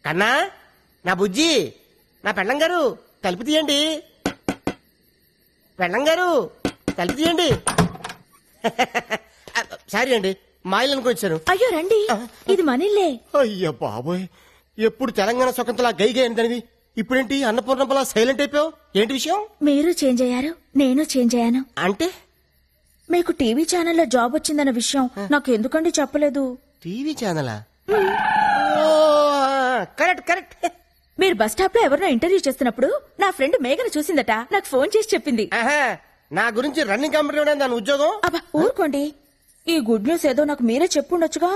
కన్నా, నా బుజ్జి, నా పెళ్ళం గారు తలుపు తీయండి. పెళ్ళం గారు తలుపు తీయండి. సారీ అండి, మా ఇల్లు అనుకొచ్చాను. అయ్యో రండి, ఇది మనిల్లే. అయ్యో బాబోయ్, ఎప్పుడు తెలంగాణ స్వతంత్ర గైగా ఏంటనివి, ఇప్పుడేంటి అన్నపూర్ణంపలా సైలెంట్ అయిపోయావు? ఏంటి విషయం? మీరు చేంజ్ అయ్యారు, నేను చేంజ్ అయ్యాను. అంటే మీకు టీవీ ఛానల్లో జాబ్ వచ్చిందన్న విషయం నాకు ఎందుకండి చెప్పలేదు? టీవీ ఛానలా? Correct correct. మీరు బస్ స్టాప్ లో ఎవరినో ఇంటర్వ్యూ చేస్తున్నప్పుడు నా ఫ్రెండ్ మేఘను చూసిందట, నాకు ఫోన్ చేసి చెప్పింది. నా గురించి రన్నింగ్ కంపెనీ దాని ఉద్యోగం. అబ్బా ఊరుకోండి, ఈ గుడ్ న్యూస్ ఏదో నాకు మీరే చెప్పుండొచ్చుగా.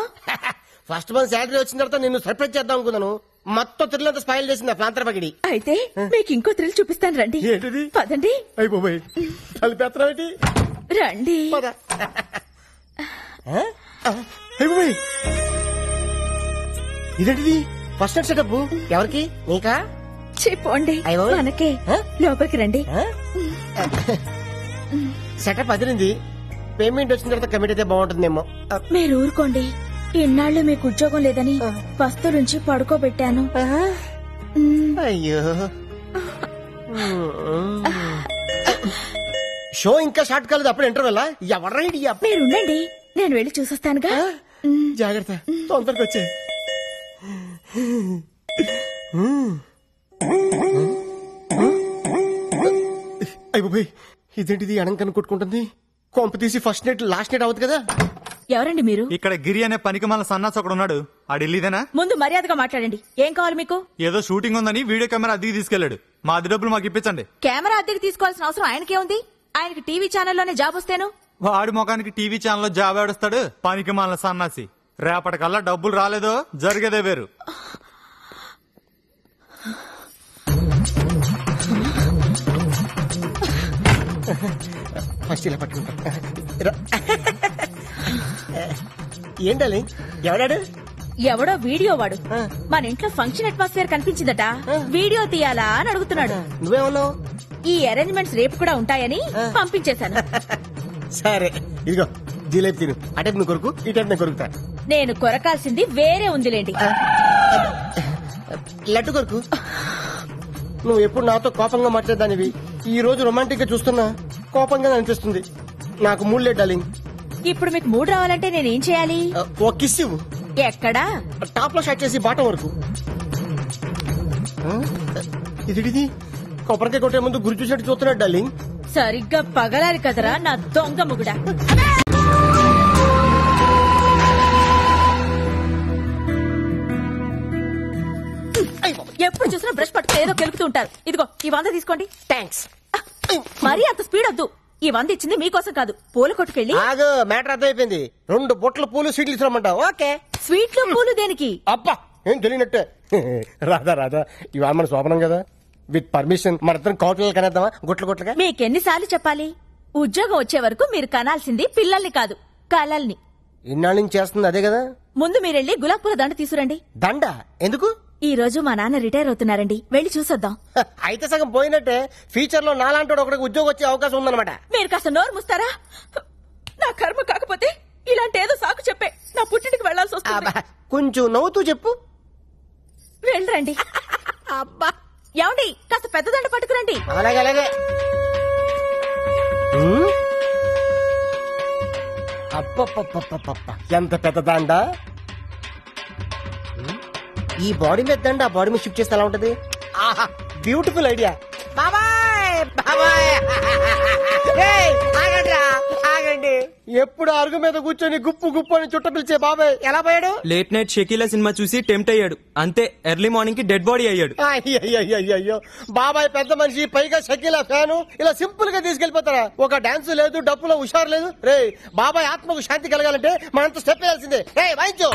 ఫస్ట్ మంత్ శాలరీ వచ్చిన తర్వాత నిన్ను సర్ప్రైజ్ చేద్దాం అనుకున్నాను. మొత్తం థ్రిల్ స్పాయిల్ చేసింది ఆ ప్రాంతర పగిడి. అయితే మీకు ఇంకో థ్రిల్ చూపిస్తాను రండి. ఏంటిది? పదండి. అయిపోయి కలిపేత్రం రండి. ఇదేంటిది? ఫస్ట్ నైట్ సెటప్ ఎవరికి? నీకా? చెప్పండి మనకే. లోపలికి రండి. సెటప్ అదిరింది. పేమెంట్ వచ్చిన తర్వాత కమిట్ అయితే బాగుంటుందేమో. మీరు ఊరుకోండి, ఇన్నాళ్ళు మీకు ఉద్యోగం లేదని పస్తులుంచి పడుకోబెట్టాను. అయ్యో, షో ఇంకా స్టార్ట్ కాలేదు, అప్పుడు ఇంటర్వెల్. ఎవరైంది? మీరు ఉండండి, నేను వెళ్ళి చూసొస్తానుగా. జాగ్రత్త, తొందరగా వచ్చే. అయిపోయి ఇదేంటిది? అడంకని కొట్టుకుంటుంది. కొంప తీసి ఫస్ట్ నైట్ లాస్ట్ నైట్ అవుతుంది కదా. ఎవరండి మీరు? ఇక్కడ గిరి అనే పనికి మన సన్నాసి ఒకడు ఉన్నాడు. ఆ ఢిల్లీదేనా? ముందు మర్యాదగా మాట్లాడండి. ఏం కావాలి మీకు? ఏదో షూటింగ్ ఉందని వీడియో కెమెరా అద్దెకి తీసుకెళ్లాడు. మా అద్దె డబ్బులు మాకు ఇప్పించండి. కెమెరా అద్దెకి తీసుకోవాల్సిన అవసరం ఆయనకేముంది? ఆయనకి టీవీ ఛానల్లోనే జాబ్ వస్తేను. వాడి ముఖానికి టీవీ ఛానల్లో జాబ్ ఆడుస్తాడు పనికి మన సన్నాసి. రేపటికల్లా డబ్బులు రాలేదో జరిగేదే వేరు. ఫస్ట్ ఇలా పట్టుకుంటా. ఏంటది? ఎవడాడు? ఎవడో వీడియో వాడు మన ఇంట్లో ఫంక్షన్ అట్మాస్ఫియర్ కనిపించిందట, వీడియో తీయాలా అని అడుగుతున్నాడు. నువ్వేమన్నావు? ఈ అరేంజ్మెంట్స్ రేపు కూడా ఉంటాయని పంపించేశాను. సరే ఇదిగో జిలేబీ తిను. అటెంట్ నువ్వు కొరుకు, ఈ టైం నేను కొరుకుతా. నేను కొరకాల్సింది వేరే ఉందిలేండి. లడ్డు కొరుకు. నువ్వు ఎప్పుడు నాతో కోపంగా మాట్లాడదానివి, ఈ రోజు రొమాంటిక్ గా చూస్తున్నా కోపంగా అనిపిస్తుంది. నాకు మూడ్ లేదు డార్లింగ్. ఇప్పుడు మీకు మూడ్ రావాలంటే నేనేం చేయాలి? ఓ కిస్ ఇవ్వు. ఎక్కడా? టాప్ లో షాట్ చేసి బాటం వరకు. ఇది కొబ్బరికాయ కొట్టే ముందు గురి చూసినట్టు చూస్తున్నాడు డార్లింగ్. సరిగ్గా పగలాలి కదరా నా దొంగ ముగుడా. ఎప్పుడు చూసినా బ్రష్ పట్టుకుని ఏదో కెలుకుతూ ఉంటారు. ఇదిగో ఈ 100 తీసుకోండి. థ్యాంక్స్. మరీ అంత స్పీడ్ వద్దు. ఈ 100 ఇచ్చింది మీకోసం కాదు, పూల కొట్టుకెళ్ళి. ఆగు, మ్యాటర్ అర్థమైపోయింది. 2 బొట్ల పూలు స్వీట్లు ఇస్తామంటావు. ఓకే. స్వీట్లు పూలు దేనికి? అబ్బా ఏం తెలియనట్టే. రాధా ఇవాళ మన శోభనం కదా, విత్ పర్మిషన్ మన ఇద్దరం కౌటలు కనేద్దామా? గుట్లుగా మీకెన్నిసార్లు చెప్పాలి? ఉద్యోగం వచ్చే వరకు మీరు కనాల్సింది పిల్లల్ని కాదు, కలల్ని. ఇన్నాళ్ళ నుంచి చేస్తుంది అదే కదా. ముందు మీరెళ్ళి గులాబ్ పూల దండ తీసుకురండి. దండ ఎందుకు? ఈ రోజు మా నాన్న రిటైర్ అవుతున్నారండి, వెళ్ళి చూసొద్దాం. అయితే సగం పోయినట్టే. ఫ్యూచర్ లో నాలాంటి ఒకటికి ఉద్యోగం వచ్చే అవకాశం ఉందన్నమాట. మీరు కాస్త నోరు ముస్తారా? నా కర్మ కాకపోతే ఇలాంటి ఏదో సాకు చెప్పే నా పుట్టింటికి వెళ్లాల్సి వస్తుంది. కొంచెం నవ్వుతూ చెప్పు. వెళ్ళరండి. అబ్బా ఏమండి, కాస్త పెద్ద దండ పట్టుకురండి. అలాగే అలాగే. అప్ప ఎంత పెద్ద దండ. ఈ బాడీ మీద దండ ఆ బాడీ మీద షిఫ్ట్ చేస్తే ఎలా ఉంటది? ఆహా, బ్యూటిఫుల్ ఐడియా. బాబాయ్ బాబాయ్, ఆగండి. ఎప్పుడు అరుగు మీద కూర్చొని గుప్పు గుప్పు అని చుట్ట పిలిచే బాబాయ్ ఎలా పోయాడు? లేట్ నైట్ షకీలా సినిమా చూసి టెంప్ట్ అయ్యాడు, అంతే. ఎర్లీ మార్నింగ్ కి డెడ్ బాడీ అయ్యాడు. అయ్యో, బాబాయ్ పెద్ద మనిషి, పైగా షకీలా ఫ్యాను. ఇలా సింపుల్ గా తీసుకెళ్లిపోతారా? ఒక డాన్స్ లేదు, డప్పులో హుషారు లేదు. రే బాబాయ్ ఆత్మకు శాంతి కలగాలంటే మనంత స్టెప్ వేయాల్సిందే. రే వాయించు.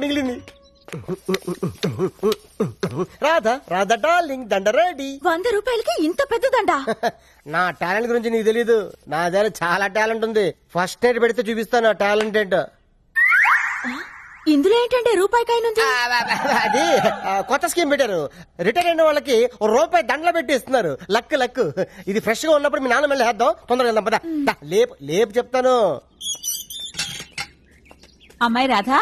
మిగిలింది. రాధా రాధా డార్లింగ్ దండ రెడీ. 100 రూపాయలకి ఇంత పెద్దదండా? నా టాలెంట్ గురించి నీకు తెలీదు. నా దగ్గర చాలా టాలెంట్ ఉంది. ఫస్ట్ ఎయిడ్ పెడితే చూపిస్తాను నా టాలెంట్ ఏంటో. ఇందులో ఏంటంటే రూపాయికాయనుంది. అది కొత్త స్కీమ్ పెట్టారు. రిటైర్ అయిన వాళ్ళకి రూపాయి దండలు పెట్టి ఇస్తున్నారు. Luck luck. ఇది ఫ్రెష్ గా ఉన్నప్పుడు మీ నాన్న మళ్ళీ వేద్దాం. తొందరగా వెళ్దాం పద. లేపు లేపు చెప్తాను. అమ్మాయి రాధా,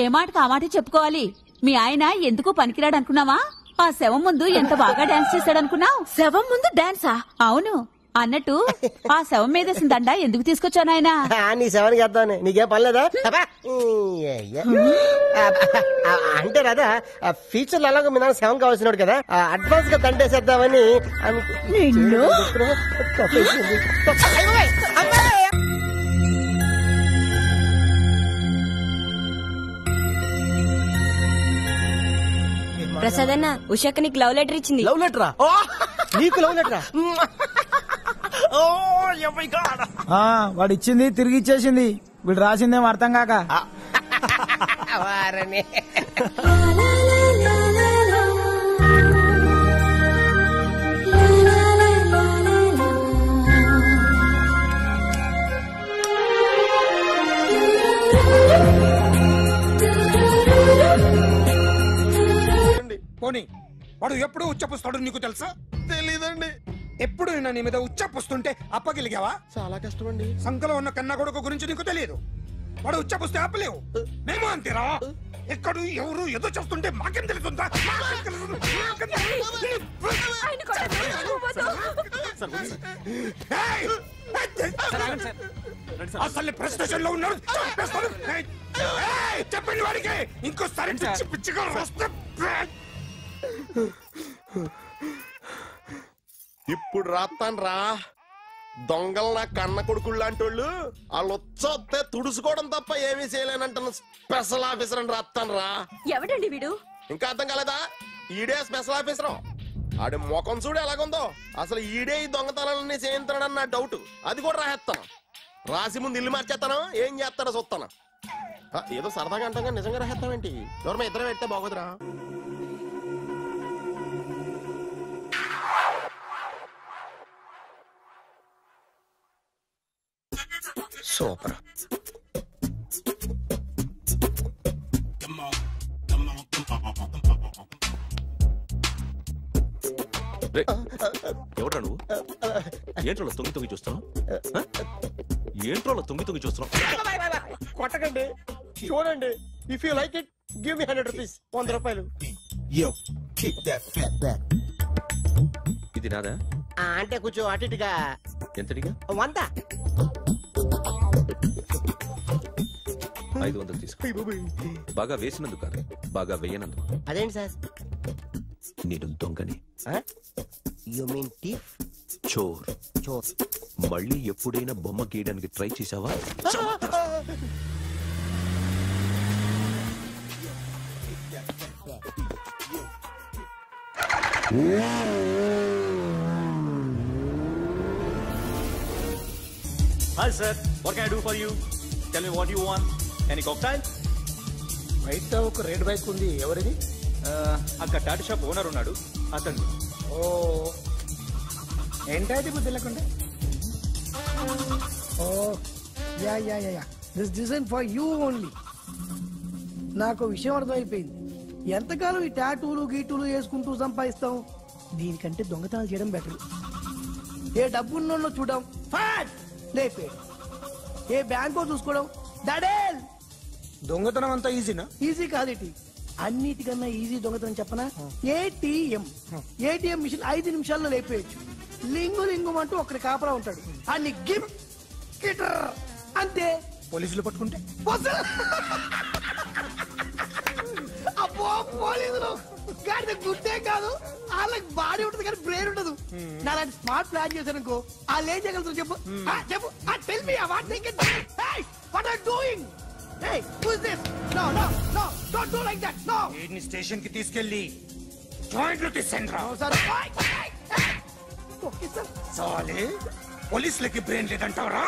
ఏ మాటకు ఆ మాట చెప్పుకోవాలి. మీ ఆయన ఎందుకు పనికిరాడు అనుకున్నావా? ఆ శవం ముందు ఎంత బాగా డాన్స్ చేశాడనుకున్నావు? శవం ముందు డాన్సా? అవును. అన్నట్టు ఆ శవం మీదేసిన దండ ఎందుకు తీసుకొచ్చాను ఆయన? నీ శవానికి వేద్దామని. నీకేం పనిలేదా? అంటే రాదా ఫ్యూచర్ లో అలాగే మీ నాన్న శవం కావాల్సినాడు కదా, అడ్వాన్స్ గా దండేసేద్దామని నిన్ను ప్రసాద్ అన్న ఉషాకి నీకు లవ్ లెటర్ ఇచ్చింది. లవ్ లెటరా? నీకు లవ్ లెటరా? వాడు ఇచ్చింది తిరిగి ఇచ్చేసింది. వీడు రాసిందేమో అర్థం కాక. పోనీ వాడు ఎప్పుడు ఉచ్చపుస్తాడు నీకు తెలుసా? తెలీదండి. ఎప్పుడు నీ మీద ఉచ్చపుస్తుంటే అప్పగలిగావా? చాలా కష్టమండి. సంకలో ఉన్న కన్న కొడుకు గురించి నీకు తెలియదు. వాడు ఉచ్చపుస్తే ఆపలేవు. మేము అంతేరా. ఎక్కడు ఎవరు ఏదో చేస్తుంటే మాకేం తెలుస్తుందా? అసలు ప్రెస్ స్టేషన్ లో ఉన్నాడు. చెప్పండి వాడికి ఇంకోసారి పిచ్చి పిచ్చిగా వస్తే. ఇప్పుడు రాత్తాను రా. దొంగలు నా కన్న కొడుకుళ్ళు లాంటి వాళ్ళు వాళ్ళు వచ్చొస్తే తుడుచుకోవడం తప్ప ఏమీ చేయలేనంటాను. స్పెషల్ ఆఫీసర్ అని రాత్తాను రా. ఎవడండి వీడు? ఇంకా అర్థం కాలేదా? ఈడే స్పెషల్ ఆఫీసర్. ఆడి ముఖం చూడు ఎలాగుందో. అసలు ఈడే ఈ దొంగతనాలన్నీ చేయించాడని నా డౌట్. అది కూడా రాసేస్తాను. రాసి ముందు ఇల్లు మార్చేస్తాను. ఏం చేస్తాడో చూస్తాను. ఏదో సరదాగా అంటాగా నిజంగా రాసేస్తామేంటి? ఎవరి ఇద్దరం పెడితే బాగోదురా. సూపర్. ఎవడ్రా నువ్వు? ఏంట్రోలో తొంగి తొంగి చూస్తున్నావు? ఏంట్రోలో తొంగి తొంగి చూస్తున్నావు? కొట్టకండి, చూడండి. If you like it give me 100 rupees. 100 రూపాయలు. ఇది నాదా? అంటే కొంచెం అటు ఇటుగా. ఎంతడిగా? 100. 500 తీసుకో. బాగా వేసినందుకు కాదు, బాగా వేయనందుకు. అదేంటి సార్? నేను దొంగని. You mean thief? చోర్. చోర్. మళ్ళీ ఎప్పుడైనా బొమ్మ గీయడానికి ట్రై చేసావా? Hi sir, what can I do for you? Tell me what you want. Any cocktail? బయట ఒక రెడ్ బైక్ ఉంది. ఎవరిది? అక్కడ టాటా షాప్ ఓనర్ ఉన్నాడు, అతను. ఓ ఏంటది బుద్ధి లేకుండా? Oh yeah yeah yeah yeah this design for you only. నాకు విషయం అర్థమైపోయింది. ఎంతకాలం ఈ టాటూలు గీటూలు వేసుకుంటూ సంపాదిస్తాం? దీనికంటే దొంగతనాలు చేయడం బెటర్. ఏ డబ్బున్నోళ్ళు చూడడం ఫాట్ లేపే, ఏ బ్యాంకో చూసుకోవడం దడేల్. దొంగతనం అంతా ఈజీనా? ఈజీ కాదేటి, అన్నిటికన్నా ఈజీ దొంగతనం చెప్పనా? ఏటీఎం. ఏటీఎం మిషన్ 5 నిమిషాల్లో లేపేయచ్చు. లింగు లింగు అంటూ ఒకటి కాపలా ఉంటాడు. అన్ని గిమ్ గిటర్ అంతే. పోలీసులు పట్టుకుంటే అబ్బో పోలీసులు గాడి గుట్టే కాదు, వాళ్ళకి బాడీ ఉంటుంది కానీ బ్రెయిన్ ఉండదు. నాలాంటి స్మార్ట్ ప్లాన్ చేశానుకో వాళ్ళు ఏం చేయగలుగుతారు చెప్పు? చెప్పు. Tell me what they can. Hey what are doing? Hey who is this? No no no don't do like that. No. వీడిని స్టేషన్ కి తీసుకెళ్ళి జాయింట్లు తీసేంద్రా. Sir okay sir. సాలే పోలీసులకి బ్రెయిన్ లేదంటావరా?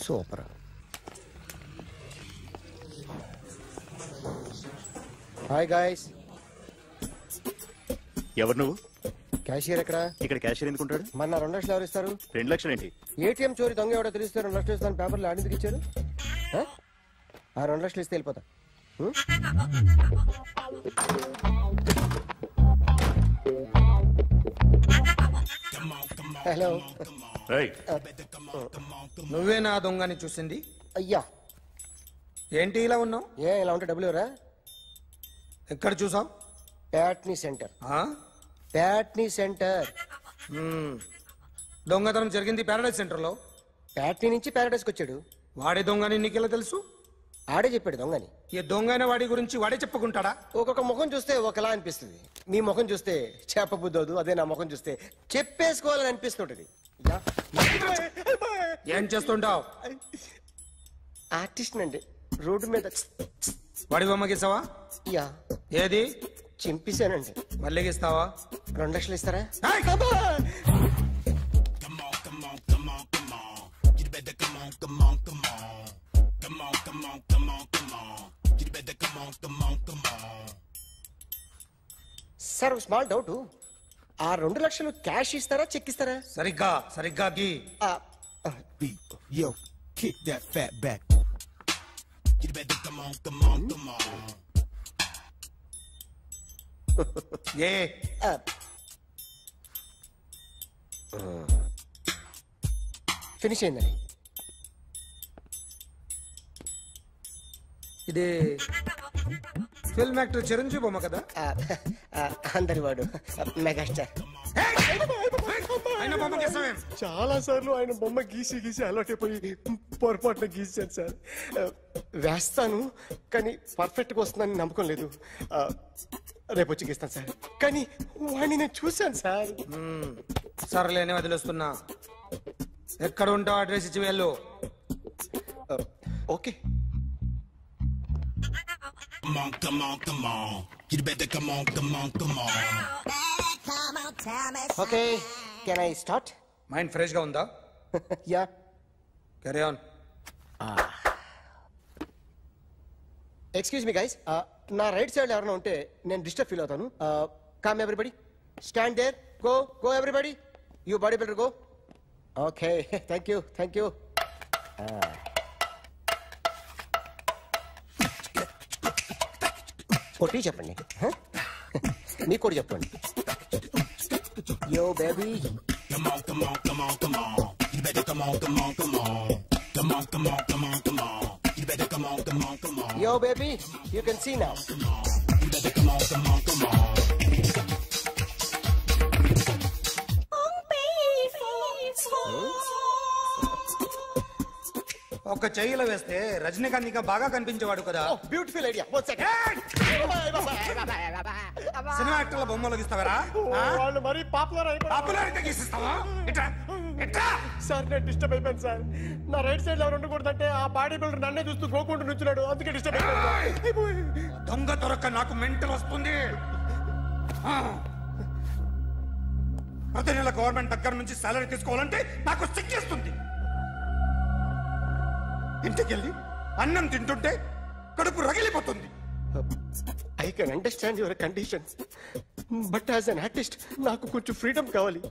సూపర్. Hi guys. ఎవరు నువ్వు? క్యాషియర్ ఎక్కడ? ఇక్కడ క్యాషియర్ ఎందుకుంటాడు? మన 2 లక్షలు ఎవరు ఇస్తారు? 2 లక్షలు ఏంటి? ఏటీఎం చోరీ దొంగ ఎవడో తెలిస్తే 2 లక్షలు ఇస్తాను పేపర్లు ఆడిందుకు ఇచ్చారు. ఆ 2 లక్షలు ఇస్తే వెళ్ళిపోతా. హలో. నువ్వే నా దొంగని చూసింది? అయ్యా ఏంటి ఇలా ఉన్నావు? ఇలా ఉంటే డబ్బులు ఎవరా? ఎక్కడ చూసావు? ప్యాట్నీ సెంటర్. ప్యాట్నీ సెంటర్. దొంగతనం జరిగింది ప్యారడైజ్ సెంటర్ లో. ప్యాట్నీ నుంచి ప్యారడైజ్కి వచ్చాడు. వాడే దొంగని నీకెలా తెలుసు? ఆడే చెప్పాడు దొంగని. ఈ దొంగైన వాడి గురించి వాడే చెప్పుకుంటాడా? ఒక్కొక్క ముఖం చూస్తే ఒకలా అనిపిస్తుంది. మీ ముఖం చూస్తే చెప్పబుద్దోదు, అదే నా ముఖం చూస్తే చెప్పేసుకోవాలని అనిపిస్తుంటది. ఏం చేస్తుంటావు? ఆర్టిస్ట్ అండి. రోడ్డు మీద వాడి బొమ్మ గీసావా? యా. ఏది? చింపేశానండి. మళ్ళీ గీస్తావా? 2 లక్షలు ఇస్తారా? Sir small doubt. ఆ 2 లక్షలు క్యాష్ ఇస్తారా చెక్ ఇస్తారా? సరిగ్గా గీ. Yo, kick that fat back. You better come on. A finish అయిందండి. ఇది ఫిల్మ్ యాక్టర్ చిరంజీవి బొమ్మ కదా? అందరి వాడు మెగాస్టార్. చాలా సార్లు ఆయన బొమ్మ గీసి అలవాటైపోయి పొరపాటున గీసాను సార్. వేస్తాను కానీ పర్ఫెక్ట్ గా వస్తుందని నమ్మకం లేదు. రేపు వచ్చి గీస్తాను సార్. కానీ వాడిని నేను చూశాను సార్. సర్లేని వదిలేస్తున్నా. ఎక్కడ ఉంటావు అడ్రస్ ఇచ్చి వెళ్ళు. Okay. Come on. You better come on. Okay, can I start? Mind fresh గా ఉందా? Yeah. Carry on. Excuse me guys, నా రైట్ సైడ్ ఎవరైనా ఉంటే నేను డిస్టర్బ్ ఫీల్ అవుతాను. Come everybody, stand there, go everybody, you body builder go. Okay, thank you. కొట్టి చెప్పండి, మీకు కూడా చెప్పండి. Yo baby, Come on. You better come on. Come on. You better come on. yo baby, you can see now. You better come on. ఒక చెయ్యిలో వేస్తే రజనీకాంత్ ఇంకా బాగా కనిపించేవాడు కదా. Beautiful idea. సినిమా యాక్టర్ల బొమ్మలు గీస్తావరా? వాళ్ళు మరీ పాపులారిటీ గీసిస్తావా? సార్ నేను డిస్టర్బ్ అయిపోయాను సార్. నా రైట్ సైడ్ ఎవరు ఉండకూడదంటే ఆ బాడీ బిల్డర్ నన్నే చూస్తూ గోకుంటూ నుంచున్నాడు, అందుకే డిస్టర్బ్ అయిపోయాను. దొంగ దొరక్క నాకు మెంటల్ వస్తుంది. ప్రతి నెల గవర్నమెంట్ దగ్గర నుంచి సాలరీ తీసుకోవాలంటే నాకు సిగ్గేస్తుంది. ఇంటికెళ్ళి అన్నం తింటుంటే కడుపు రగిలిపోతుంది. I can understand your conditions, but as an artist నాకు కొంచెం ఫ్రీడమ్ కావాలి.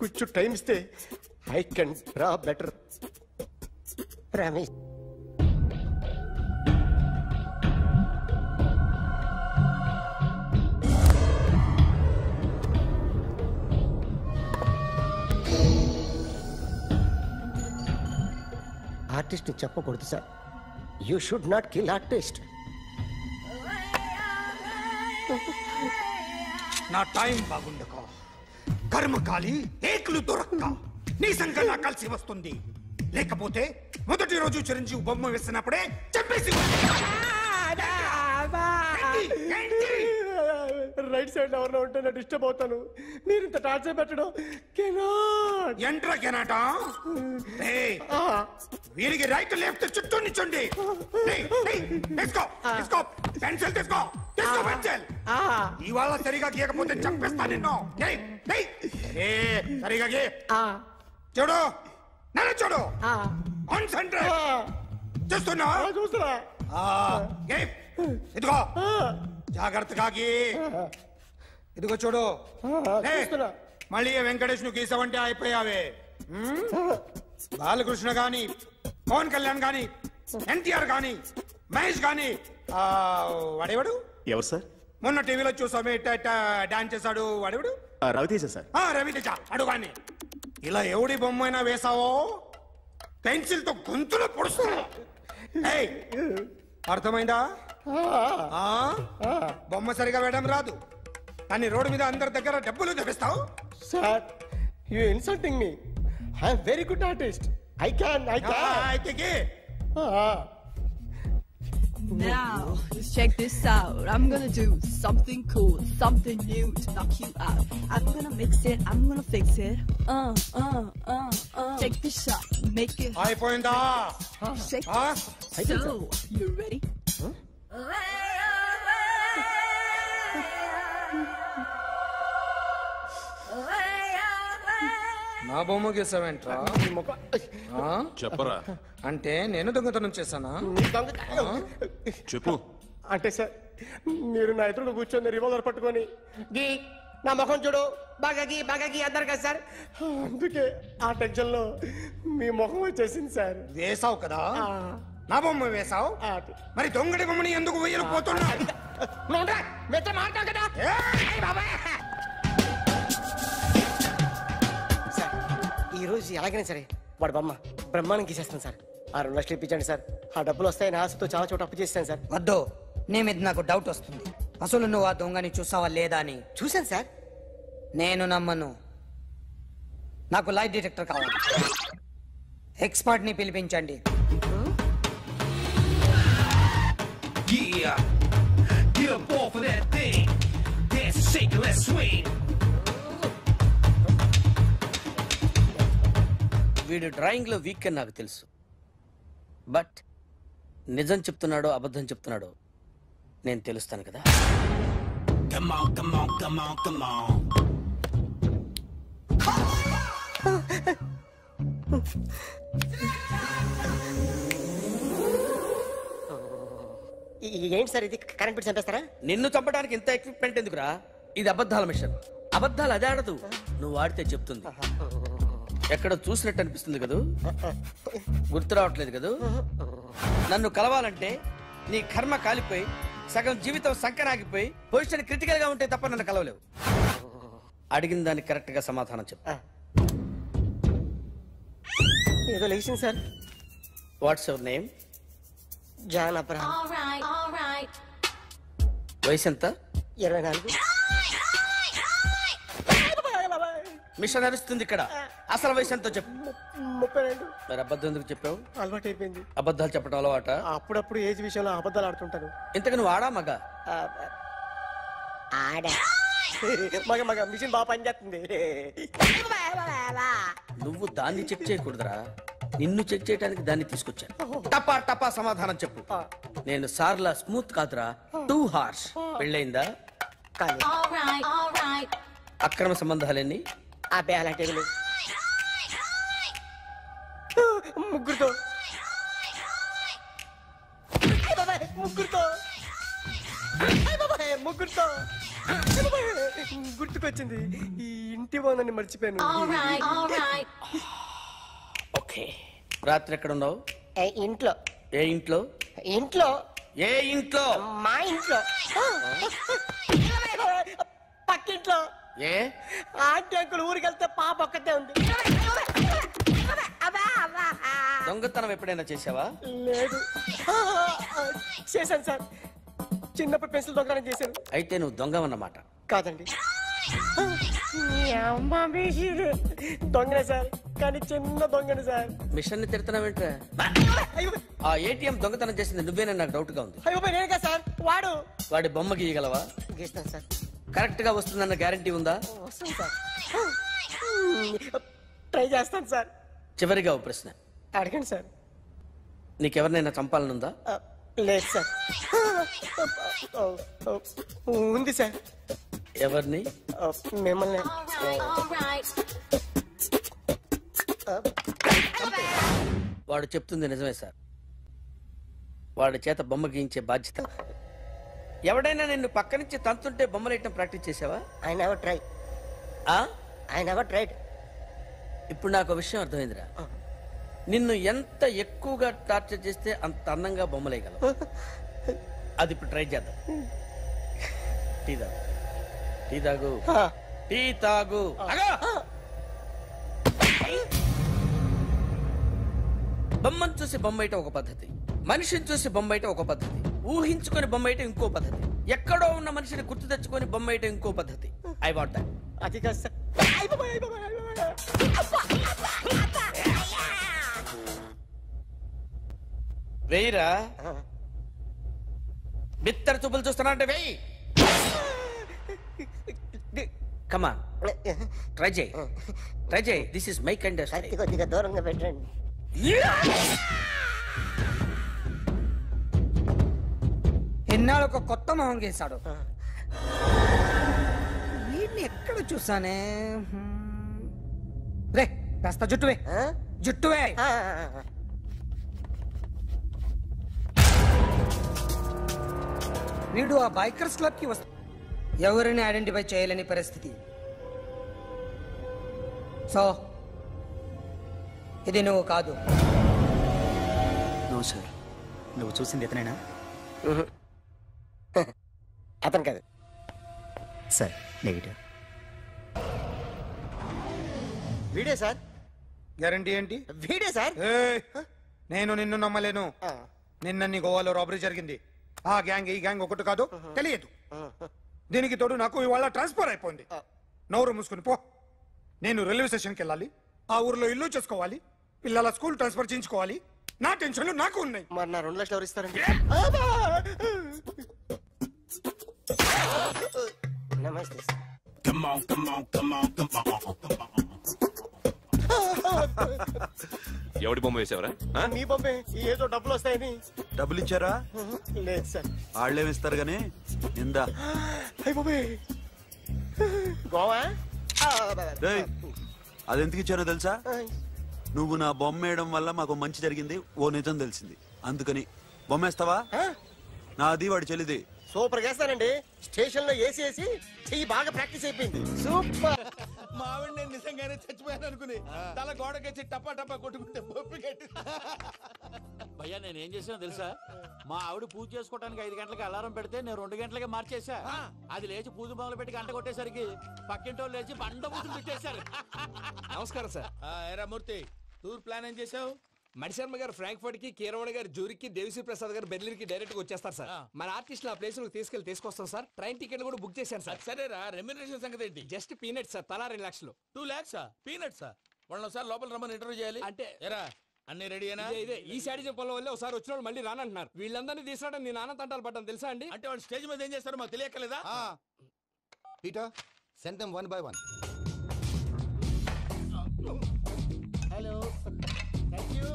కొంచెం టైం ఇస్తే I can draw better. Promise. Artist చెప్పకూడదు sir. You should not kill artist. నా టైం బాగుండక కర్మకాలి ఏకులు దొరక్క నీ సంఖ్య నాకు కలిసి వస్తుంది. లేకపోతే మొదటి రోజు చిరంజీవి బొమ్మ వేసినప్పుడే చెప్పేసి రైట్ సైడ్ ఎవరిలో ఉంటే నేను డిస్టర్బ్ అవుతాను. మీరు ఇంత టార్చర్ పెట్టడం ఎంట్రా కెనాట. వీరికి రైట్ లెఫ్ట్ చుట్టూ నిచ్చండి. పెన్సిల్ తీసుకో. ఇవాళ సరిగా గీయకపోతే చంపేస్తా నిన్ను. సరిగా గీ. చూడు నన్ను చూడు. కాన్సంట్రేట్. చూస్తున్నా? చూస్తున్నా. ఇదిగో జాగ్రత్తగా గీ. ఇదిగో చూడు. లే. మళ్ళీ వెంకటేష్ ను గీసావంటే అయిపోయావే. బాలకృష్ణ గాని, పవన్ కళ్యాణ్ గాని, ఎన్టీఆర్ గాని, మహేష్ గాని, వాడేవాడు ఎవరు సార్? మొన్న టీవీలో చూసామే డాన్స్ చేశాడు వాడేవాడు? రవితేజ సార్. రవితేజ అడుగాని. ఇలా ఎవడి బొమ్మ అయినా వేసావో పెన్సిల్ తో గొంతులో పొడుస్తున్నా. అర్థమైందా? బొమ్మ సరిగా వేయడం రాదు కానీ రోడ్డు మీద అందరి దగ్గర డబ్బులు తెప్పిస్తావు. Sir you insulting me. I am very good artist. I can. Now, let's check this out. I'm gonna do something cool, something new to knock you out. I'm gonna mix it, I'm gonna fix it. Check this out, make it. అయిపోయిందా? Shake it. So, you ready? నా బొమ్మ గీసావేంట్రా? చెప్పరా. అంటే నేను దొంగతనం చేశానా? చెప్పు. అంటే సార్ మీరు నా ఎదురు కూర్చొని రివాల్వర్ పట్టుకొని గీ నా ముఖం చూడు బాగా గీ అన్నారు కదా సార్. అందుకే ఆ టెన్షన్ లో మీ ముఖం వచ్చేసింది సార్. వేసావు కదా, నా బొమ్మ వేసావు. మరి దొంగడి బొమ్మని ఎందుకు వేయలు పోతున్నా? ఈ రోజు ఎలాగైనా సరే వాడు బొమ్మ బ్రహ్మాండం గీసేస్తాను సార్. 2 లక్షలు ఇప్పించండి సార్. ఆ డబ్బులు వస్తాయని ఆశతో చాలా చోట అప్పు చేస్తాను సార్. వద్దు, నీ మీద నాకు డౌట్ వస్తుంది. అసలు నువ్వు ఆ దొంగని చూసావా లేదా అని. చూశాను సార్. నేను నమ్మను. నాకు లైట్ డిటెక్టర్ కావాలి. ఎక్స్పర్ట్ ని పిలిపించండి. వీడు డ్రాయింగ్ లో వీక్ అని నాకు తెలుసు. బట్ నిజం చెప్తున్నాడో అబద్ధం చెప్తున్నాడో నేను తెలుస్తాను కదా. ఏంటి సార్ ఇది? కరెంట్ బిల్ చంపేస్తారా? నిన్ను చంపడానికి ఇంత ఎక్విప్మెంట్ ఎందుకురా? ఇది అబద్ధాల మిషన్. అబద్ధాలు అదే ఆడదు, నువ్వు ఆడితే చెప్తుంది. ఎక్కడ చూసినట్టు అనిపిస్తుంది కదూ, గుర్తు రావట్లేదు కదూ. నన్ను కలవాలంటే నీ కర్మ కాలిపోయి సగం జీవితం సంకరాగిపోయి పొజిషన్ క్రిటికల్ గా ఉంటే తప్ప నన్ను కలవలేవు. అడిగిన దానికి కరెక్ట్ గా సమాధానం చెప్పు. ఏదో లేచింది sir. What's your name? John Abraham. వయసు ఎంత? 24. మిషన్ నడుస్తుంది ఇక్కడ. అసలు వయసు ఎంతో చెప్పు. 32. మరి అబద్ధం ఎందుకు చెప్పావు? అలవాటు అయిపోయింది. అబద్ధాలు చెప్పడం అలవాట? అప్పుడప్పుడు ఏజ్ విషయంలో అబద్ధాలు ఆడుతుంటాను. ఇంతకు నువ్వు ఆడా మగ? మగ మిషన్ బాగా పనిచేస్తుంది. నువ్వు దాన్ని చెక్ చేయకూడదురా, నిన్ను చెక్ చేయడానికి దాన్ని తీసుకొచ్చాను. టపా టపా సమాధానం చెప్పు. నేను సార్లా స్మూత్ కాదురా, టూ హార్ష్. పెళ్ళయిందా? అక్రమ సంబంధాలన్నీ? ముగ్గురుతో గుర్తుకొచ్చింది. ఈ ఇంటి బాగుందని మర్చిపోయాను. ఓకే. రాత్రి ఎక్కడ ఉన్నావు? ఇంట్లో. ఏ ఇంట్లో? ఇంట్లో. ఏ ఇంట్లో? మా ఇంట్లో. పక్కింట్లో. ఏ ఆంటీ అంకుల్ ఊరికి వెళ్తే పాప ఒక్కతే ఉంది. దొంగతనం ఎప్పుడైనా చేసావా? లేదు. చేశాను సార్. చిన్నప్పుడు పెన్సిల్ దొంగతనం చేశాను. అయితే నువ్వు దొంగవన్నమాట. కాదండి, దొంగనే సార్, కానీ చిన్న దొంగనే సార్. మిషన్ ని తిడుతున్నావేంట్రా? ఆ ఏటీఎం దొంగతనం చేసింది నువ్వేనని నాకు డౌట్ గా ఉంది. నేనే సార్. వాడి బొమ్మ గీయగలవా? గీస్తాను సార్. కరెక్ట్ గా వస్తుందన్న గ్యారంటీ ఉందా? వస్తుంది సార్. ట్రై చేస్తాను సార్. చివరిగా ఓ ప్రశ్న అడగండి సార్. నీకెవరినైనా చంపాలనుందా? లేదు సార్. ఉంది సార్. ఎవరిని? మిమ్మల్ని. వాడు చెప్తుంది నిజమే సార్. వాడి చేత బొమ్మ గీయించే బాధ్యత ఎవడైనా నిన్ను పక్క నుంచి తంతుంటే బొమ్మలేయటం ప్రాక్టీస్ చేసావా? I never try. I never tried. ఇప్పుడు నాకు విషయం అర్థమైందిరా. నిన్ను ఎంత ఎక్కువగా టార్చర్ చేస్తే అంత అందంగా బొమ్మలేయగలవు. అది ఇప్పుడు ట్రై చేద్దాం. టీ తాగు, టీ తాగు, టీ తాగు. బొమ్మను చూసి బొమ్మేయటం ఒక పద్ధతి, మనిషిని చూసి బొమ్మేయటం ఒక పద్ధతి, ఊహించుకొని బొమ్మేయటం ఇంకో పద్ధతి, ఎక్కడో ఉన్న మనిషిని గుర్తు తెచ్చుకొని బొమ్మేయటం ఇంకో పద్ధతి. I want that. అది కాదు సార్. వెయ్యిరా. బిత్తర చూపులు చూస్తున్నా అంటే వెయ్యి. కమాన్, ట్రై చేయి, ట్రై చేయి. This is my kind. కొద్దిగా దూరంగా పెట్టండి. ఎన్నాళ్ళు ఒక కొత్త మొహం గీశాడు. వీడిని ఎక్కడ చూసానే? రే కాస్త జుట్టువే, జుట్టువే. వీడు ఆ బైకర్స్ క్లబ్ కి వస్తా ఎవరిని ఐడెంటిఫై చేయలేని పరిస్థితి. సో ఇది నువ్వు కాదు. No sir. నువ్వు చూసింది ఇతనేనా? అతను కాదు సార్. నెగిటివ్. వీడే సార్. గ్యారంటీ ఏంటి? వీడే సార్. నేను నిన్ను నమ్మలేను. నిన్న గోవాలో రాబరీ జరిగింది. ఆ గ్యాంగ్ ఈ గ్యాంగ్ ఒకటి కాదు, తెలియదు. దీనికి తోడు నాకు ఇవాళ ట్రాన్స్ఫర్ అయిపోయింది. నోరు మూసుకుని పో. నేను రైల్వే స్టేషన్కి వెళ్ళాలి, ఆ ఊర్లో ఇల్లు చేసుకోవాలి, పిల్లల స్కూల్ ట్రాన్స్ఫర్ చేయించుకోవాలి. నా టెన్షన్లు నాకు ఉన్నాయి. మరి నా 2 లక్షలు ఎవరు ఇస్తారండి? నమస్తే sir. Come on, come on, come on, come on, come on. ఎవడి బొమ్మ వేసావరా? నీ బొమ్మే. ఏదో డబ్బులు వస్తాయని. డబ్బులు ఇచ్చారా? లేదు సార్. వాళ్ళేమిస్తారు గానీ ఇందా. గోవా అదెందుకు ఇచ్చారో తెలుసా? నువ్వు నా బొమ్మ వేయడం వల్ల మాకు మంచి జరిగింది, ఓ నిజం తెలిసింది. అందుకని బొమ్మేస్తావా? నాది వాడి చెల్లిది. సూపర్ చేస్తానండి. స్టేషన్ లో ఏసీ వేసి చెయ్యి బాగా ప్రాక్టీస్ అయిపోయింది. సూపర్. మా ఆవిడ నేను నిజంగానే చచ్చిపోయాను అనుకుని తల గోడకొచ్చి టపా టపా కొట్టుకుంటే బొప్పి కట్టి. భయ్యా నేనేం చేసానో తెలుసా? మా ఆవిడ పూజ చేసుకోవడానికి 5 గంటలకి అలారం పెడితే నేను 2 గంటలకి మార్చేసా. అది లేచి పూజ మొదలు పెట్టి గంట కొట్టేసరికి పక్కింటి వాళ్ళు లేచి బండ పూజలు పెట్టేశారు. నమస్కారం సార్. ఏరా మూర్తి, టూర్ ప్లాన్ ఏం చేసావు? మణిశర్మ గారు ఫ్రాంక్ఫర్ట్ కి, కీరవాణ గారు జూరిక్ కి, దేవిశ్రీ ప్రసాద్ గారు బెర్లిన్ కి డైరెక్ట్ గా వచ్చేస్తారు సార్. మన ఆర్టిస్ట్ ఆ ప్లేస్ తీసుకొస్తాం సార్. ట్రైన్ టికెట్ కూడా బుక్ చేశాను సార్. సరేరా, రెమ్యూనరేషన్ సంగతి ఏంటి? జస్ట్ పీనట్స్ సార్, తలా 2 లక్షలు. 2 lakhs పీనట్సా? వాళ్ళని ఒకసారి లోపల రమ్మని ఇంటర్వ్యూ చేయాలి. అంటే ఎరా అన్ని రెడీనా? ఇదే ఈ శాడిజం పొలం వల్ల ఒకసారి వచ్చిన వాళ్ళు మళ్ళీ రానంటున్నారు. వీళ్ళందరినీ తీసుకురావడం నేను నాన్న తంటాలు పడ్డాను తెలుసా అండి. అంటే వాళ్ళు స్టేజ్ మీద ఏం చేస్తారో మాకు తెలియక్కలేదా? Peter, send them 1 by 1. Hello, thank you.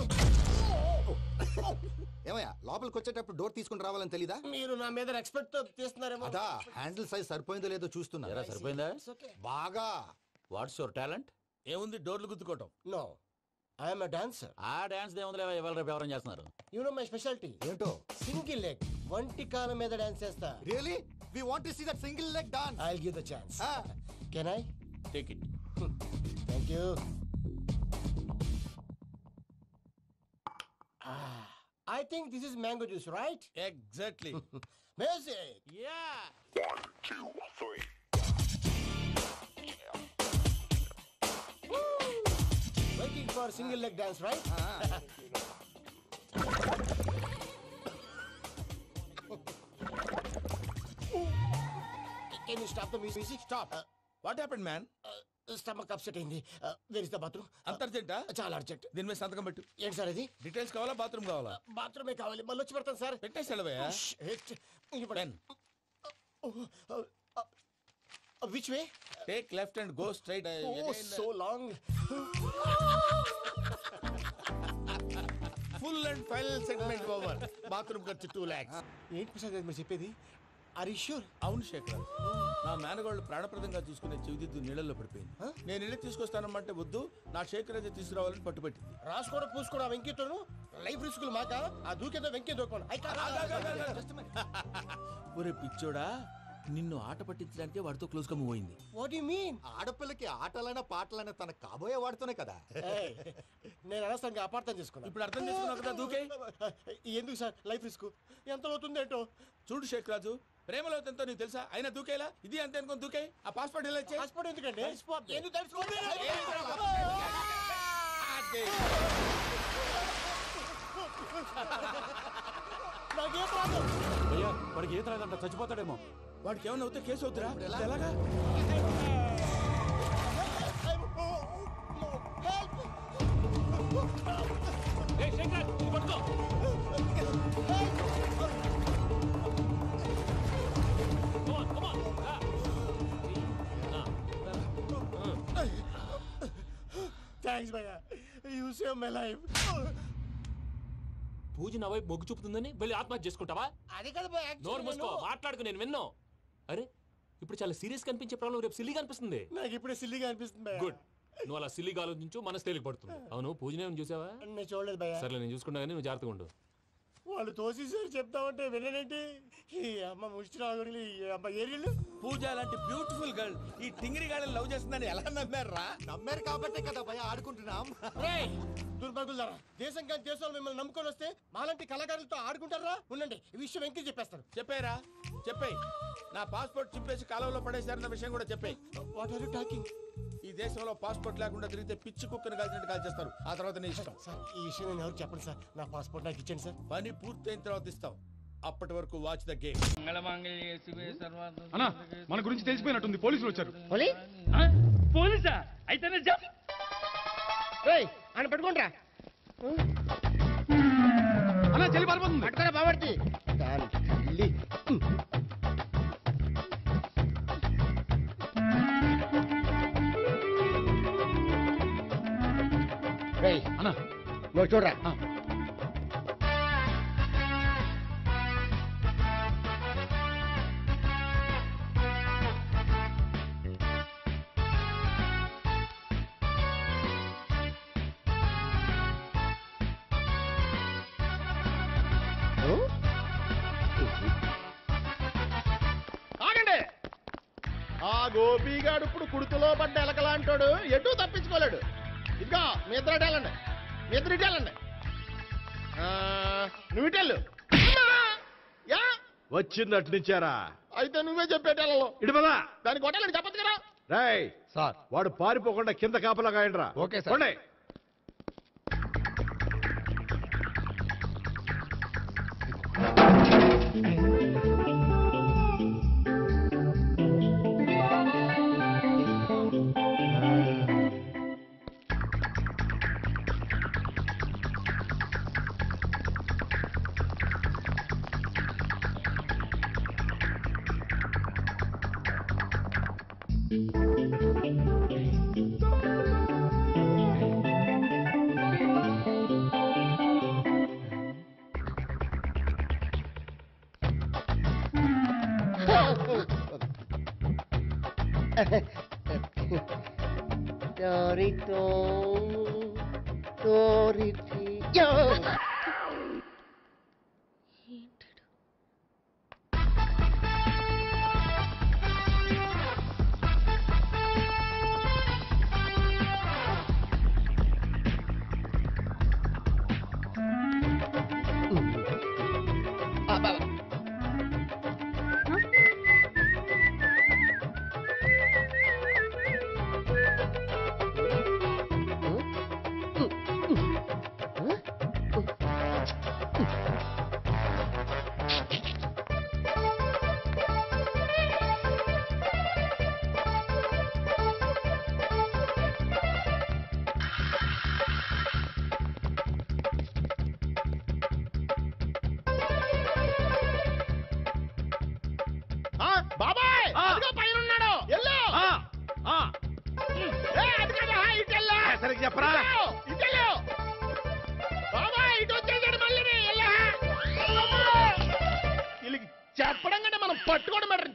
ఏమయ్యా, లోపలికి వచ్చేటప్పుడు డోర్ తీసుకుని రావాలని తెలీదా? మీరు నా మీద ఎక్స్పెక్ట్ తో తీస్తున్నారేమో. అదా హ్యాండిల్ సైజ్ సరిపోయిందో లేదో చూస్తున్నా. సరిపోయిందా? బాగా. What's your talent? ఏముంది, డోర్లు గుద్దుకోవటం. No, I am a dancer. ఆ డాన్స్ దేవుందిలే, ఇవాళ రేపు ఎవరైనా చేస్తున్నారు. యు నో మై స్పెషాలిటీ ఏంటో? సింగిల్ లెగ్, వంటి కాలం మీద డాన్స్ చేస్తా. Really? We want to see that single leg dance. I will give the chance. Can I take it? Thank you. I think this is mango juice, right? Exactly. Music. Yeah. 1, 2, 3. Waiting for single leg dance, right? Can you stop the music? Stop. What happened, man? Stomach upset అయింది. Where is the bathroom? అంత అర్జెంటా? చాలా urgent. దీని మీద సంతకం పెట్టు. ఏంటి sir ఇది? Details కావాలా, బాత్రూమ్ కావాలా? బాత్రూమే కావాలి. మళ్ళీ వచ్చి పెడతాను sir. పెట్టేసాడవయ్యా. Which way? Take left and go straight. Oh, so long. Full and final segment over. Bathroom ఖర్చు 2 lakhs. ఏంటి ప్రసాద్ మీరు చెప్పేది? అవును శేఖర్, నా మేనగోళ్ళు ప్రాణప్రదంగా చూసుకునే చెవిదిద్దు నీళ్ళల్లో పడిపోయింది. నేను ఇల్లు తీసుకొస్తానమ్మంటే వద్దు, నా శేఖర్ అయితే తీసుకురావాలని పట్టుబట్టింది. రాసుకోవడం పూసుకోవడం వెంకీతోను లైఫ్ రిస్కులు మాక ఆ దూకేదో వెంకీ దూకోండి. ఒరే పిచ్చోడా, నిన్ను ఆట పట్టించడానికి వాడితో క్లోజ్ గా మూవ్ అయింది. What you mean? ఆడపిల్లకి ఆటలైనా పాటలైనా తన కాబోయే వాడుతూనే కదా. నేను అనవసరంగా అపార్థం చేసుకున్నాను. ఇప్పుడు అర్థం చేసుకున్నావు కదా, దూకే. ఎందుకు సార్ లైఫ్ రిస్క్ ఎంత అవుతుంది ఏంటో చూడు శేఖర్ రాజు, ప్రేమలో ఎంతో నీకు తెలుసా? అయినా దూకేలా ఇది అంతే అనుకుని దూకే. ఆ పాస్పోర్ట్ ఎలా ఇచ్చే? పాస్పోర్ట్ ఎందుకండి? ఎందుకు తెలుసుకోండి? నాకేం రాదు. అయ్యా, వాడికి ఈత రాదంట, చచ్చిపోతాడేమో. వాడికి ఏమన్నా అవుతే కేసు అవుతురా? ఎలాగా? థ్యాంక్స్ భయ్యా, యూ సేవ్ మై లైఫ్. పూజ నా వైపు మొగ్గు చూపుతుందని వెళ్ళి ఆత్మహత్య చేసుకుంటావా? అది కదా భయ్యా. నోరు మూసుకో, మాట్లాడుకు, నేను విన్నో. అరే ఇప్పుడు చాలా సీరియస్ కనిపించే ప్రాబ్లం రేపు సిల్లీగా అనిపిస్తుంది. నాకు ఇప్పుడే సిల్లీగా అనిపిస్తుంది భయ్యా. గుడ్, నువ్వు అలా సిల్లీగా ఆలోచించు, మనసు తేలిక పడుతుంది. అవును, పూజనే చూసావా? నేను చూడలేదు భయ్యా. సరే, నేను చూసుకుంటా కానీ నువ్వు జాగ్రత్తగా ఉండు. వాళ్ళు తోసేసారు చెప్తామంటే విననేంటి? ఈ అమ్మ ముష్టి రాగుడి అమ్మ ఏరియలు. పూజ లాంటి బ్యూటిఫుల్ గర్ల్ ఈ టింగిరి గాళ్ళని లవ్ చేస్తుందని ఎలా నమ్మారా? నమ్మారు కాబట్టే కదా భయ ఆడుకుంటున్నాం. దుర్భగులారా, దేశం కానీ దేశంలో మిమ్మల్ని నమ్ముకొని వస్తే మాలాంటి కళాకారులతో ఆడుకుంటారా? ఉండండి, ఈ విషయం వెంకీ చెప్పేస్తాను. చెప్పారా? చెప్పేయ్. నా పాస్పోర్ట్ చింపేసి కాలంలో పడేశారన్న విషయం కూడా చెప్పేయ్. What are you talking? ఈ దేశంలో పాస్పోర్ట్ లేకుండా తిరిగితే పిచ్చి కుక్కను కాల్చినట్టు కాల్చేస్తారు. ఆ తర్వాత నీ ఇష్టం. సార్, ఈ విషయం నేను ఎవరు చెప్పండి సార్. నా పాస్పోర్ట్ నాకు ఇచ్చేయండి సార్. పని పూర్తయిన తర్వాత ఇస్తాం. అప్పటి వరకు వాచ్ ద గేమ్. అన్నా, మన గురించి తెలిసిపోయినట్టుంది, పోలీసులు వచ్చారు. పోలీసా? అయితేనే ఆయన పట్టుకుంటా. అన్నా, చెల్లి పారిపోతుంది. పట్టుకోరా బాబర్తి. అన్నా, నువ్వు చూడరా. ఆగండి. ఆ గోపిగాడు ఇప్పుడు కుడుకులో పడ్డ ఎలకలాంటాడు, ఎటు తప్పించుకోలేడు. ఇదిగో మీ ఇద్దరు వెళ్ళండి, మీ ఇద్దరు ఇటు వెళ్ళండి. నువ్వు ఇటు వెళ్ళు. వచ్చిందటు నుంచారా? అయితే నువ్వే చెప్పేటెళ్ళలో ఇటు పదా. దాన్ని కొట్టాలని చెప్పచ్చు కదా. రేయ్ సార్, వాడు పారిపోకుండా కింద కాపలా కాయండిరా. Okay sir. బాబాయ్ పైన ఉన్నాడు. సరిగ్గా చెప్పరా? బాబాయ్ ఇటు వచ్చేసాడు మళ్ళీ. వీళ్ళకి చెప్పడం కంటే మనం పట్టుకోండి మేడం.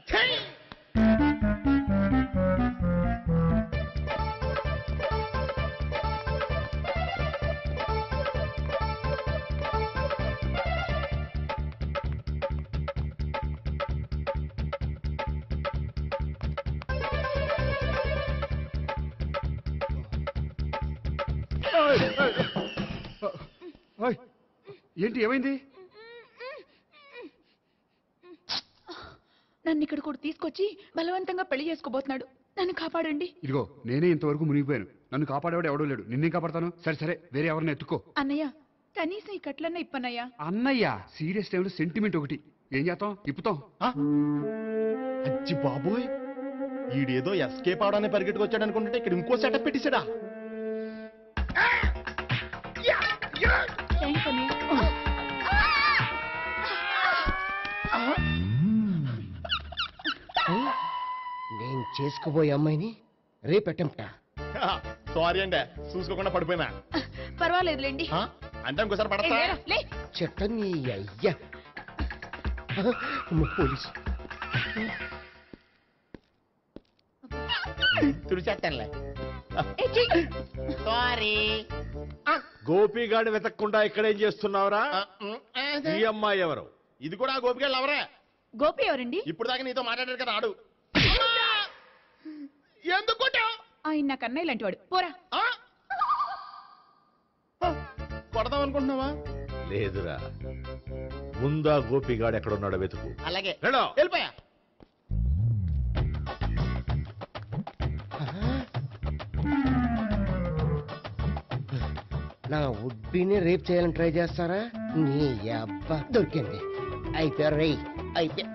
ఏంటి ఏమైంది? నన్ను ఇక్కడ కూడా తీసుకొచ్చి బలవంతంగా పెళ్లి చేసుకోబోతున్నాడు. నన్ను కాపాడండి. ఇదిగో నేనే ఇంతవరకు మునిగిపోయాను. నన్ను కాపాడేవాడు ఎవడో లేడు. నిన్నేం కాపాడతాను? సరే సరే వేరే ఎవరిని ఎత్తుకో. అన్నయ్య కనీసం ఈ కట్లన్నా ఇప్పన్నయ్యా. అన్నయ్య సీరియస్ టైంలో సెంటిమెంట్ ఒకటి. ఏం చేస్తాం? ఇప్పుతాం. అచ్చి బాబోయ్, ఈడేదో ఎస్కేప్ అవడానికి పరిగెట్టుకు వచ్చాడు అనుకుంటే ఇక్కడ ఇంకో సెటప్ పెట్టేశాడా? నేను చేసుకోబోయే అమ్మాయిని రేపెట్టంట. సారీ అండి, చూసుకోకుండా పడిపోయినా. పర్వాలేదులేండి. అంటే ఇంకోసారి పడతా. చెట్టని అయ్యా పోలీసు తుడిచేస్తానులే. సారీ. గోపిగాడు వెతక్కుండా ఇక్కడేం చేస్తున్నావురా? ఈ అమ్మాయి ఎవరు? ఇది కూడా గోపిగాడు ఎవరే? గోపి ఎవరండి? ఇప్పుడు దాకా నీతో మాట్లాడారు కదా ఆడు. ఎందుకు ఆయన నాకు అన్నయ్య లాంటి వాడు. పోరా. కొడదాం అనుకుంటున్నావా? లేదురా, ముందా గోపిగాడు ఎక్కడున్నాడో వెతుకు. అలాగే వెళ్ళో. వెళ్ళిపోయా. నా ఉడ్బీని రేప్ చేయాలని ట్రై చేస్తారా? నీ అబ్బా దొరికింది. అయిపోయారు రై. అయిపోయా.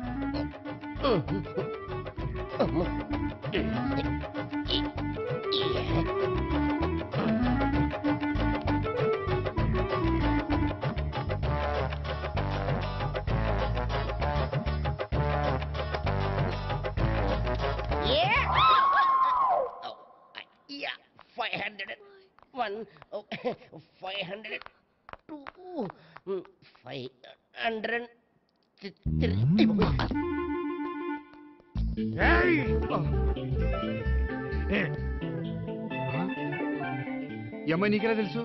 ఈ అమ్మాయి నీకెలా తెలుసు?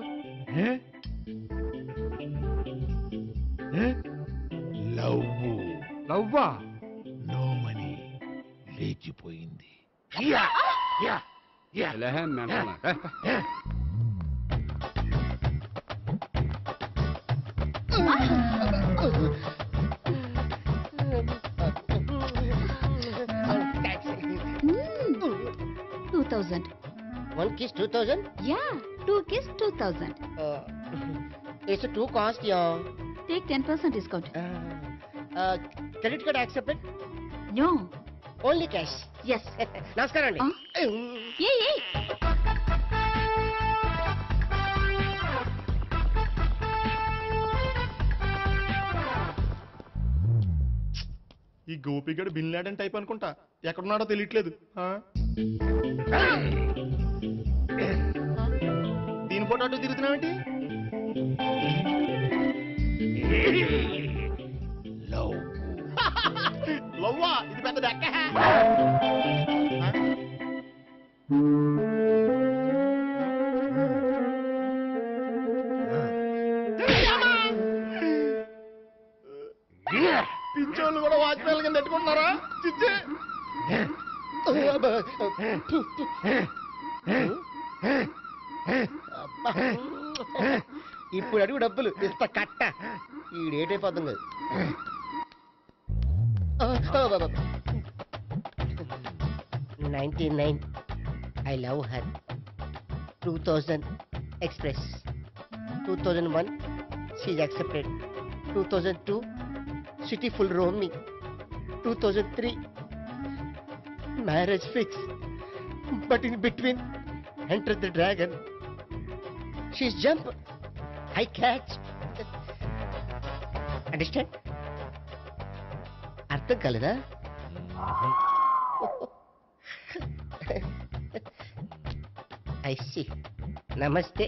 లవ్వా? నో మనీ లేచిపోయింది. One kiss 2000? Yeah, 2 kiss 2000. It's a 2 cost, yeah. Take 10% discount. Credit card accepted? No. Only cash? Yes. Namaskaram andi. Hey. ఈ గోపిగడు బిన్ లాడెన్ టైప్ అనుకుంటా. ఎక్కడున్నాడో తెలియట్లేదు. దీని ఫోటో అటు తిరుగుతున్నావేంటి? లవ్వా? ఇది పెద్ద డెక్క. పింఛోళ్ళు కూడా వాచ్మెన్ కింద పెట్టుకుంటున్నారా? చిచ్చే ఇప్పుడు అడుగు డబ్బులు ఇంత కట్ట. ఈ డేట్ అయిపోతుంది. 99 I love her. 2000 express. 2001 she's accepted. 2002 city full roaming. 2003 marriage fix. But in between entered the dragon. She's jump, I catch. Understand? అర్థం కాలేదా? I see. Namaste.